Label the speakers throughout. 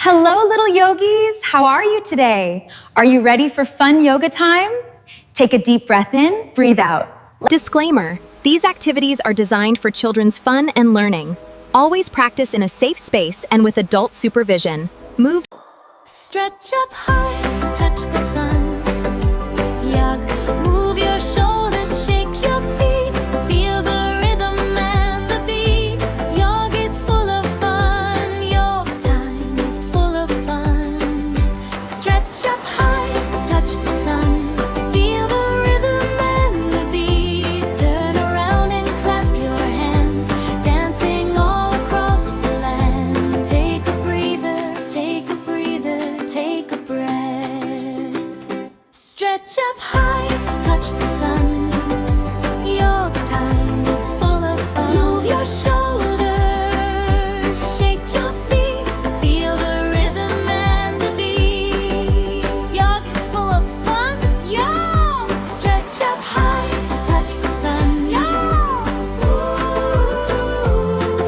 Speaker 1: Hello, little yogis. How are you today? Are you ready for fun yoga time? Take a deep breath in, breathe out.
Speaker 2: Disclaimer: these activities are designed for children's fun and learning. Always practice in a safe space and with adult supervision. Move.
Speaker 3: Stretch up high, touch the sun. Yoga, move your shoulders, shake your feet. Feel the rhythm and the beat. Yoga is full of fun. Yoga time is full of fun. Stretch up high, touch the sun. Feel the rhythm and the beat. Turn around and clap your hands, dancing all across the land. Take a breather, take a breather, take a breath. Stretch up high, touch the sun. Your time is full of fun. Move your shoulders, shake your feet. Feel the rhythm and the beat. Yoga's full of fun. Yo! Stretch up high, touch the sun. Yo!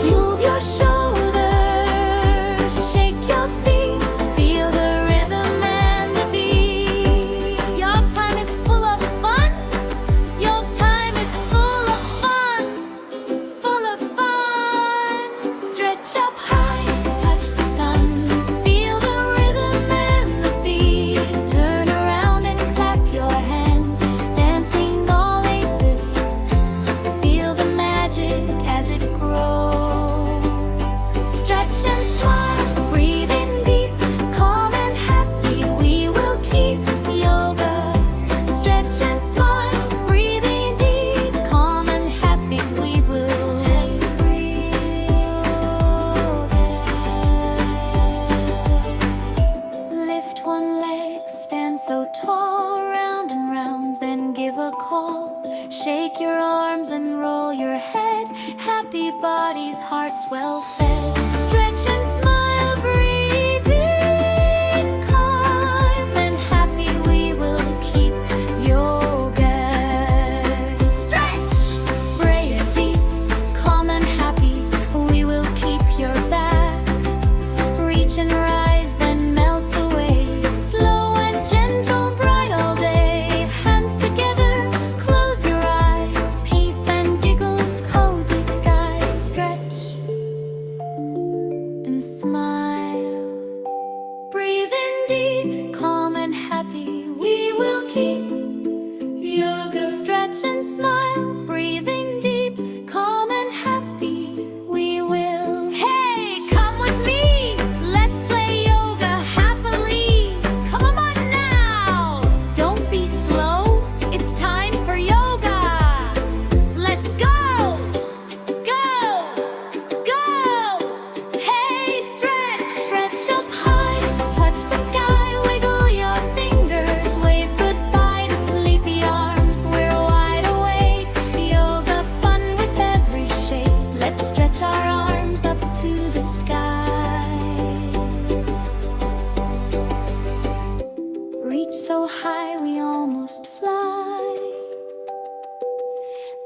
Speaker 3: Move your shoulders, shake your feet. Feel the rhythm and the beat. Your time is full of fun. Your time is full of fun. Full of fun. Stretch up high, touch the sun. Feel the rhythm and the beat. Turn around and clap your hands, dancing all aces. Feel the magic as it grows. Stretch and smile, breathe in deep, calm and happy. We will keep yoga. Stretch and smile, breathe in deep, calm and happy. We will lift one leg, stand so tall, round and round, then give a call. Shake your arms and roll your head. Happy bodies, hearts well fed. Stretch and smile, breathe in, calm and happy. We will keep yoga. Stretch, breathe deep, calm and happy. We will keep your back. Reach and rise, then melt away. Slow and gentle, bright all day. Hands together, close your eyes. Peace and giggles, cozy skies. Stretch and smile. Breathe in deep, calm and happy. We will keep yoga. Stretch and smile. Breathing deep, calm and happy. We will. Hey, come with me. Let's play yoga happily. Come on now. Don't be slow. It's time for yoga. Let's go. Go. Go. Hey, stretch. Stretch up high. Touch the sky. Wiggle your fingers. Wave goodbye to sleepy arms. We're wide awake. Yoga fun with every shake. Let's stretch our arms up to the sky. Reach so high we almost fly.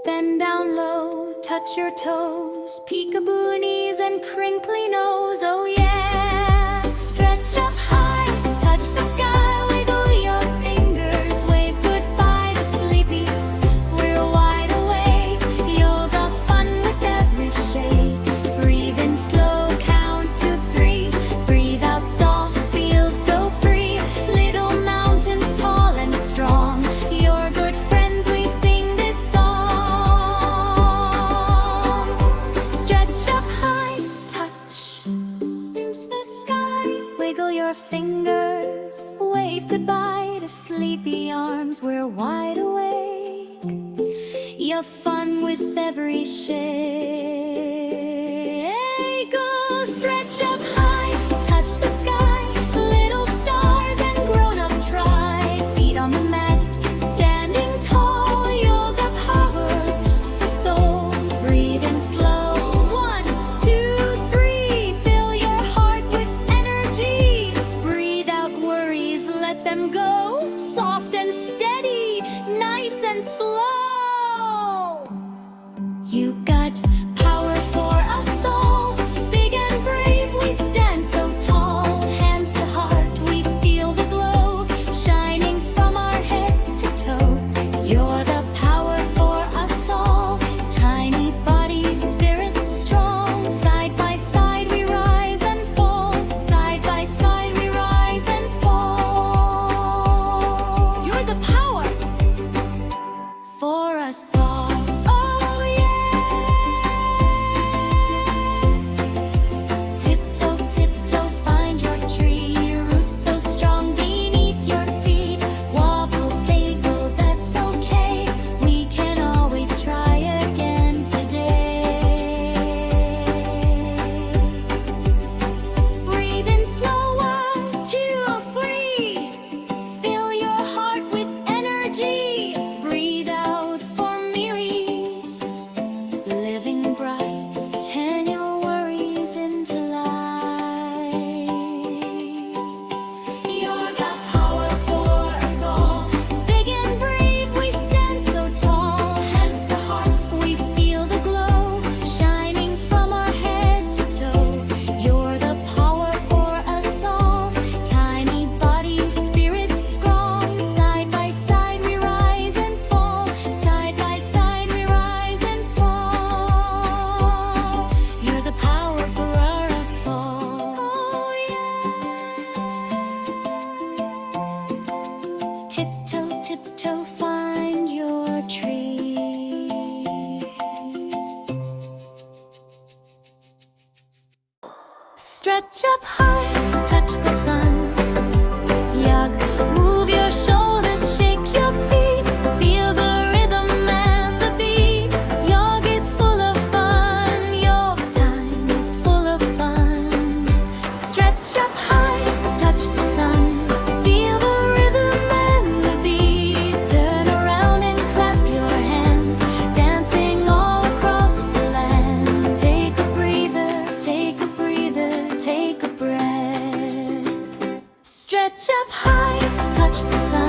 Speaker 3: Bend down low, touch your toes. Peekaboo knees and crinkly nose. Oh yeah. Stretch up high, touch the sky. Wiggle your fingers. Wave goodbye to sleepy. We're wide awake. Yoga fun with every shake. Breathe in slow, count to 3. Breathe out soft, feel so free. Little mountains tall and strong. You're good friends, we sing this song. Stretch up high, touch the sky. Wiggle your fingers. Wave goodbye to sleepy arms. We're wide awake. You're fun with every shake. Go stretch up high, touch the sky. Little stars and grown up try. Feet on the mat, standing tall. Yoga power for soul. Breathe in slow. 1, 2, 3. Fill your heart with energy. Breathe out worries, let them go. Soft and steady, nice and slow. You got power. up high, touch the sun. Yag, move your shoulders, shake your feet. Feel the rhythm and the beat. Yoga is full of fun. Yoga time is full of fun. Stretch up high, touch the sun. Feel the rhythm and the beat. Turn around and clap your hands, dancing all across the land. Take a breather, take a breather, take a breath. Stretch up high, touch the sun.